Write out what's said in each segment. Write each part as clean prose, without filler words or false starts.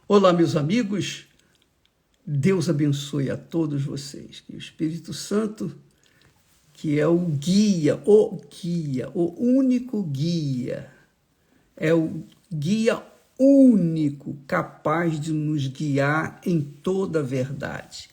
Olá, meus amigos, Deus abençoe a todos vocês. Que o Espírito Santo, que é o único guia, é o guia único capaz de nos guiar em toda a verdade.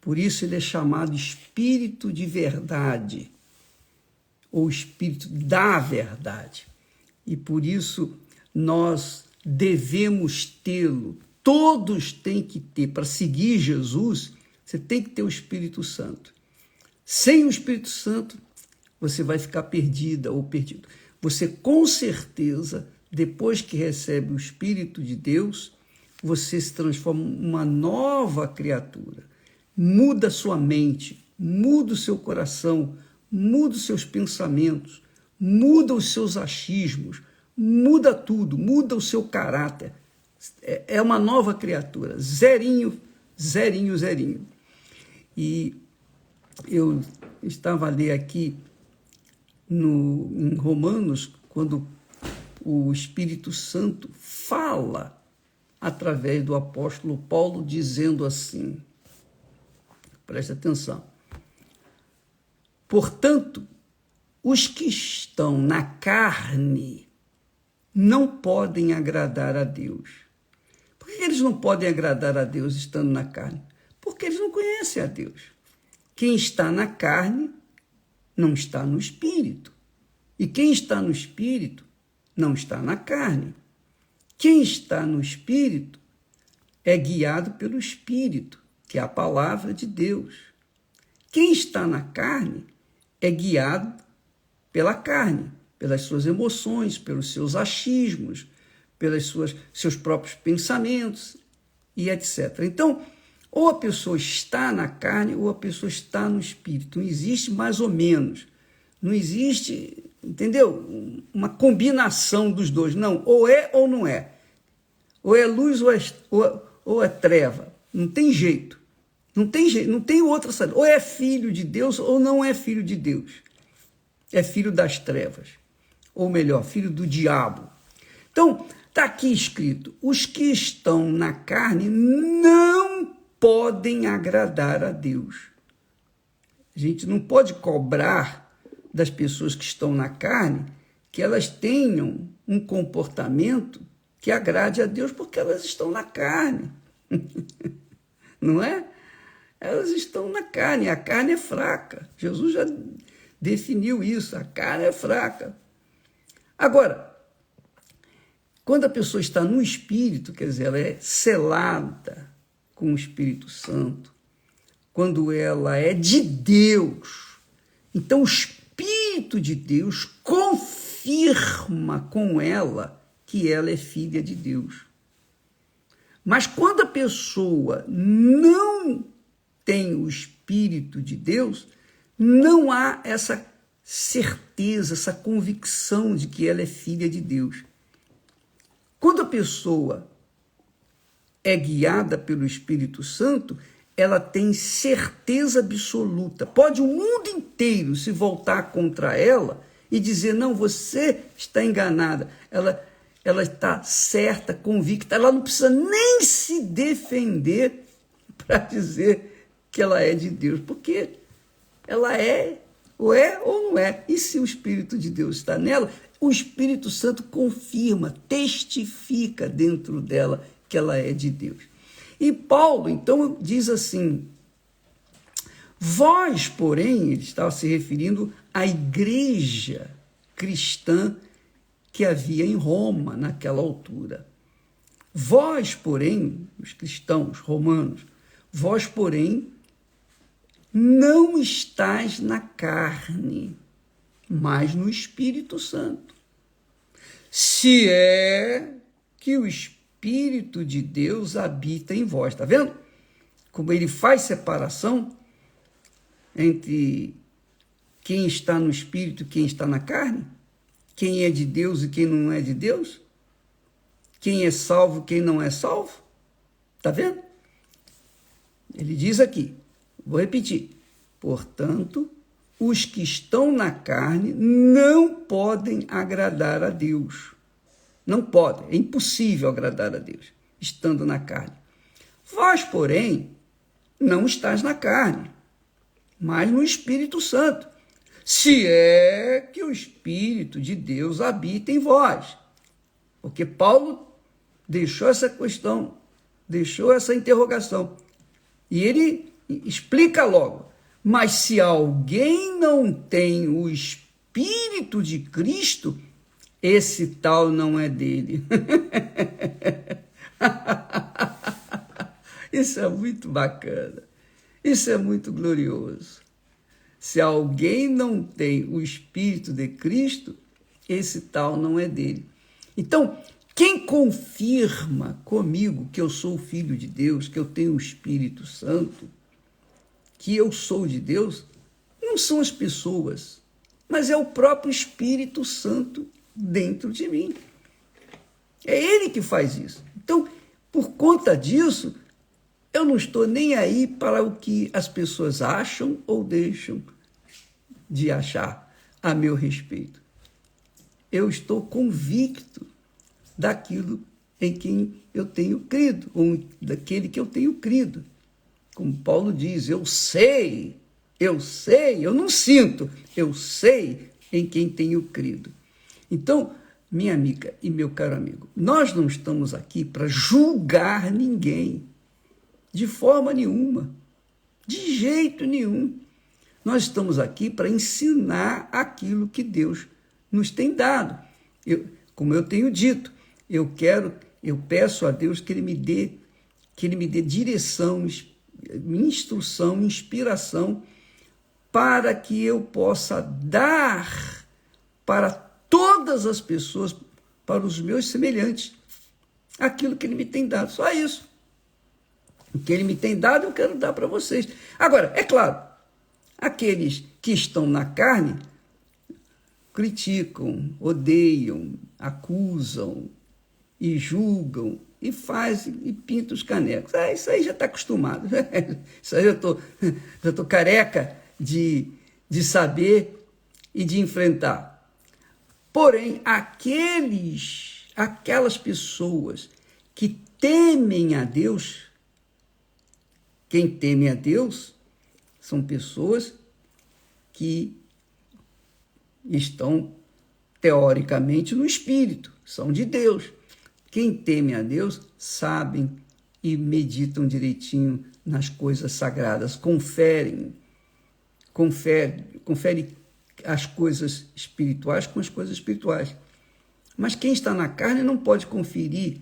Por isso ele é chamado Espírito de Verdade, ou Espírito da Verdade. E por isso nós devemos tê-lo. Todos têm que ter. Para seguir Jesus, você tem que ter o Espírito Santo. Sem o Espírito Santo, você vai ficar perdida ou perdido. Você, com certeza, depois que recebe o Espírito de Deus, você se transforma em uma nova criatura. Muda a sua mente, muda o seu coração, muda os seus pensamentos, muda os seus achismos, muda tudo, muda o seu caráter. É uma nova criatura, zerinho, zerinho, zerinho. E eu estava a ler aqui em Romanos, quando o Espírito Santo fala através do apóstolo Paulo, dizendo assim, preste atenção: portanto, os que estão na carne não podem agradar a Deus. Por que eles não podem agradar a Deus estando na carne? Porque eles não conhecem a Deus. Quem está na carne não está no Espírito. E quem está no Espírito não está na carne. Quem está no Espírito é guiado pelo Espírito, que é a palavra de Deus. Quem está na carne é guiado pela carne, pelas suas emoções, pelos seus achismos, pelos seus próprios pensamentos e etc. Então, ou a pessoa está na carne ou a pessoa está no Espírito. Não existe mais ou menos. Não existe, entendeu? Uma combinação dos dois. Não, ou é ou não é. Ou é luz ou é treva. Não tem jeito. Não tem jeito, não tem outra saída. Ou é filho de Deus ou não é filho de Deus. É filho das trevas. Ou melhor, filho do diabo. Então, está aqui escrito: os que estão na carne não podem agradar a Deus. A gente não pode cobrar das pessoas que estão na carne que elas tenham um comportamento que agrade a Deus, porque elas estão na carne. Não é? Elas estão na carne, a carne é fraca. Jesus já definiu isso, a carne é fraca. Agora, quando a pessoa está no Espírito, quer dizer, ela é selada com o Espírito Santo, quando ela é de Deus, então o Espírito de Deus confirma com ela que ela é filha de Deus. Mas quando a pessoa não tem o Espírito de Deus, não há essa certeza, essa convicção de que ela é filha de Deus. Quando a pessoa é guiada pelo Espírito Santo, ela tem certeza absoluta. Pode o mundo inteiro se voltar contra ela e dizer: não, você está enganada. Ela está certa, convicta. Ela não precisa nem se defender para dizer que ela é de Deus, porque ela é ou não é. E se o Espírito de Deus está nela, o Espírito Santo confirma, testifica dentro dela que ela é de Deus. E Paulo, então, diz assim: vós, porém, ele estava se referindo à igreja cristã que havia em Roma naquela altura. Vós, porém, os cristãos romanos, vós, porém, não estáis na carne, mas no Espírito Santo. Se é que o Espírito de Deus habita em vós. Está vendo? Como ele faz separação entre quem está no Espírito e quem está na carne? Quem é de Deus e quem não é de Deus? Quem é salvo e quem não é salvo? Está vendo? Ele diz aqui, vou repetir: portanto, os que estão na carne não podem agradar a Deus. Não podem, é impossível agradar a Deus. estando na carne. Vós, porém, não estás na carne, mas no Espírito Santo, se é que o Espírito de Deus habita em vós. Porque Paulo deixou essa questão, deixou essa interrogação. E ele explica logo, mas se alguém não tem o Espírito de Cristo, esse tal não é dele. Isso é muito bacana, isso é muito glorioso. Se alguém não tem o Espírito de Cristo, esse tal não é dele. Então, quem confirma comigo que eu sou filho de Deus, que eu tenho o Espírito Santo, que eu sou de Deus, não são as pessoas, mas é o próprio Espírito Santo dentro de mim. É ele que faz isso. Então, por conta disso, eu não estou nem aí para o que as pessoas acham ou deixam de achar a meu respeito. Eu estou convicto daquilo em quem eu tenho crido, ou daquele que eu tenho crido. Como Paulo diz, eu sei, eu não sinto, eu sei em quem tenho crido. Então, minha amiga e meu caro amigo, nós não estamos aqui para julgar ninguém, de forma nenhuma, de jeito nenhum. Nós estamos aqui para ensinar aquilo que Deus nos tem dado. Como eu tenho dito, eu peço a Deus que Ele me dê direção, instrução, inspiração, para que eu possa dar para todas as pessoas, para os meus semelhantes, aquilo que Ele me tem dado. Só isso. O que Ele me tem dado, eu quero dar para vocês. Agora, é claro, aqueles que estão na carne criticam, odeiam, acusam e julgam e fazem e pintam os canecos. Isso aí já está acostumado. Isso aí já estou careca de saber e de enfrentar. Porém, aquelas pessoas que temem a Deus, quem teme a Deus são pessoas que estão, teoricamente, no Espírito, são de Deus. Quem teme a Deus sabem e meditam direitinho nas coisas sagradas, confere as coisas espirituais com as coisas espirituais. Mas quem está na carne não pode conferir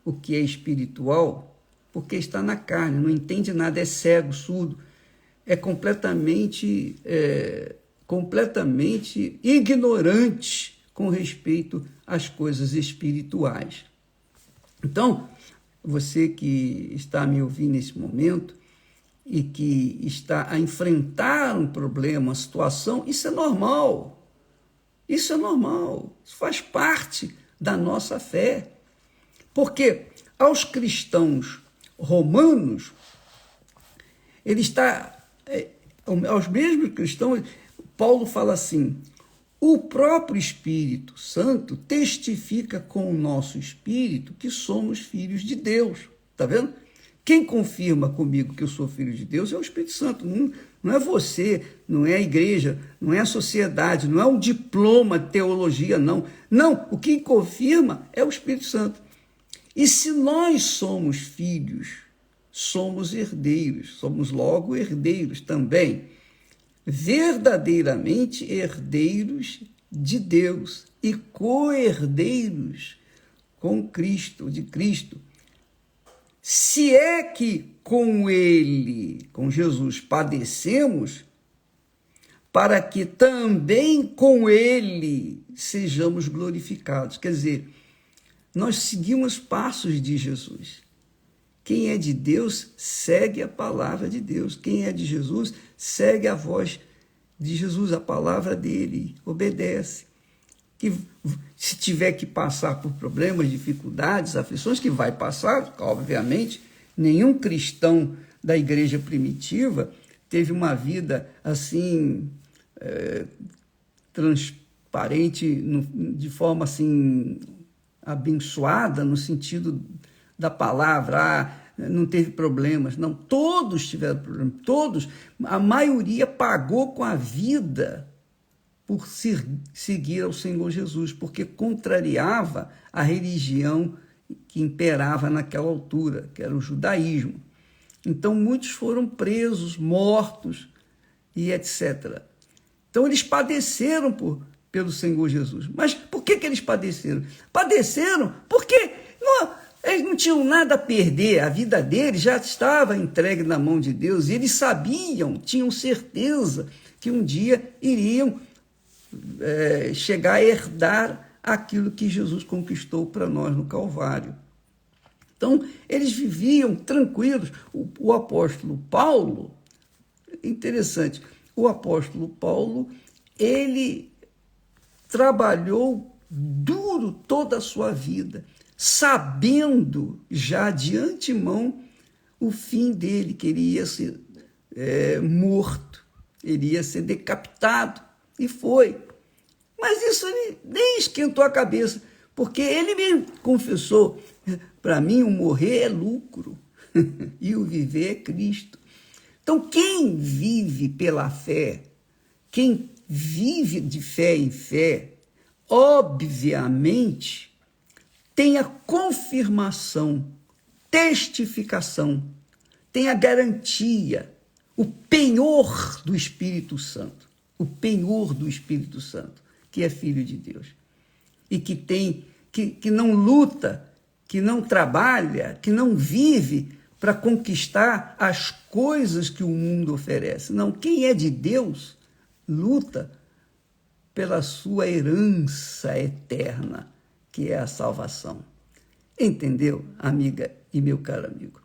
o que é espiritual, porque está na carne, não entende nada, é cego, surdo, é completamente ignorante com respeito às coisas espirituais. Então, você que está me ouvindo nesse momento e que está a enfrentar um problema, uma situação, isso é normal. Isso é normal. Isso faz parte da nossa fé. Porque aos cristãos romanos, aos mesmos cristãos, Paulo fala assim: o próprio Espírito Santo testifica com o nosso espírito que somos filhos de Deus. Está vendo? Quem confirma comigo que eu sou filho de Deus é o Espírito Santo. Não é você, não é a igreja, não é a sociedade, não é um diploma de teologia, não. Não, o que confirma é o Espírito Santo. E se nós somos filhos, somos herdeiros, somos logo herdeiros também, verdadeiramente herdeiros de Deus e co-herdeiros com Cristo, de Cristo. Se é que com Ele, com Jesus, padecemos, para que também com Ele sejamos glorificados. Quer dizer, nós seguimos passos de Jesus. Quem é de Deus, segue a palavra de Deus. Quem é de Jesus, segue a voz de Jesus, a palavra dele, obedece. Que se tiver que passar por problemas, dificuldades, aflições, que vai passar, obviamente, nenhum cristão da igreja primitiva teve uma vida assim, transparente, de forma assim, abençoada, no sentido da palavra, não teve problemas. Não, todos tiveram problemas, todos. A maioria pagou com a vida por seguir ao Senhor Jesus, porque contrariava a religião que imperava naquela altura, que era o judaísmo. Então, muitos foram presos, mortos e etc. Então, eles padeceram pelo Senhor Jesus. Mas por que eles padeceram? Padeceram porque eles não tinham nada a perder, a vida deles já estava entregue na mão de Deus, e eles sabiam, tinham certeza que um dia iriam chegar a herdar aquilo que Jesus conquistou para nós no Calvário. Então, eles viviam tranquilos. O apóstolo Paulo, interessante, o apóstolo Paulo, ele trabalhou duro toda a sua vida, sabendo já de antemão o fim dele, que ele ia ser morto, ele ia ser decapitado, e foi. Mas isso ele nem esquentou a cabeça, porque ele mesmo confessou: para mim o morrer é lucro e o viver é Cristo. Então, quem vive pela fé, quem vive de fé em fé, obviamente tem a confirmação, testificação, tem a garantia, o penhor do Espírito Santo, que é filho de Deus, e que não luta, que não trabalha, que não vive para conquistar as coisas que o mundo oferece. Não, quem é de Deus luta pela sua herança eterna, que é a salvação. Entendeu, amiga e meu caro amigo?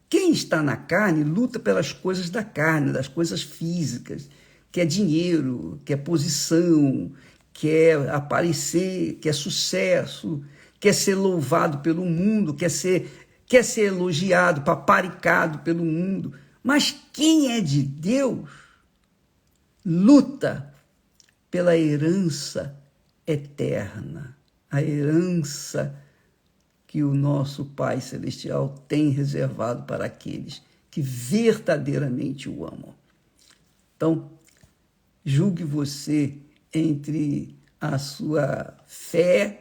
Quem está na carne luta pelas coisas da carne, das coisas físicas, que é dinheiro, que é posição, quer aparecer, quer sucesso, quer ser louvado pelo mundo, quer ser elogiado, paparicado pelo mundo. Mas quem é de Deus luta pela herança eterna, a herança que o nosso Pai Celestial tem reservado para aqueles que verdadeiramente o amam. Então, julgue você entre a sua fé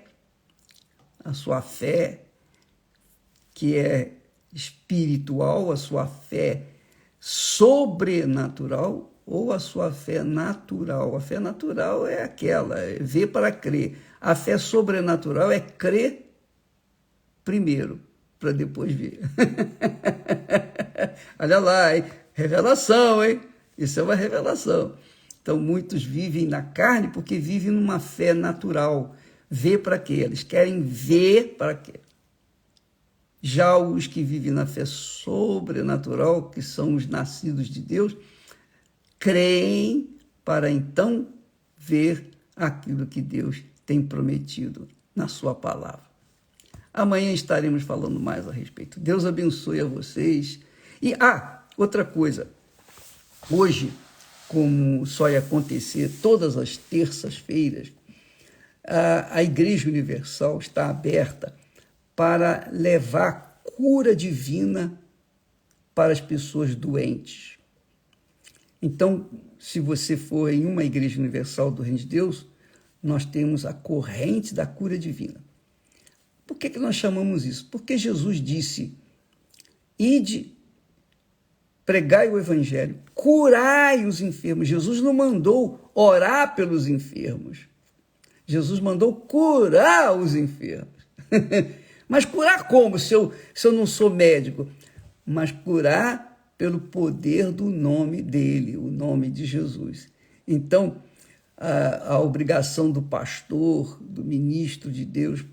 que é espiritual, a sua fé sobrenatural, ou a sua fé natural. A fé natural é aquela, é ver para crer. A fé sobrenatural é crer primeiro, para depois ver. Olha lá, hein? Revelação, hein? Isso é uma revelação. Então, muitos vivem na carne porque vivem numa fé natural. Ver para quê? Eles querem ver para quê? Já os que vivem na fé sobrenatural, que são os nascidos de Deus, creem para então ver aquilo que Deus tem prometido na sua palavra. Amanhã estaremos falando mais a respeito. Deus abençoe a vocês. E, outra coisa. Hoje, como só ia acontecer todas as terças-feiras, a Igreja Universal está aberta para levar cura divina para as pessoas doentes. Então, se você for em uma Igreja Universal do Reino de Deus, nós temos a corrente da cura divina. Por que nós chamamos isso? Porque Jesus disse: ide, pregai o evangelho, curai os enfermos. Jesus não mandou orar pelos enfermos. Jesus mandou curar os enfermos. Mas curar como, se eu não sou médico? Mas curar pelo poder do nome dele, o nome de Jesus. Então, a obrigação do pastor, do ministro de Deus,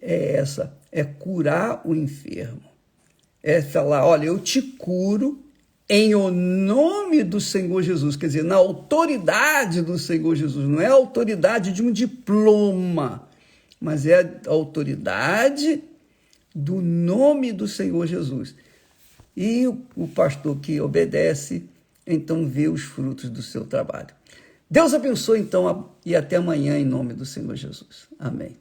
é essa, é curar o enfermo. É falar: olha, eu te curo em o nome do Senhor Jesus, quer dizer, na autoridade do Senhor Jesus. Não é a autoridade de um diploma, mas é a autoridade do nome do Senhor Jesus. E o pastor que obedece, então vê os frutos do seu trabalho. Deus abençoe, então, e até amanhã, em nome do Senhor Jesus. Amém.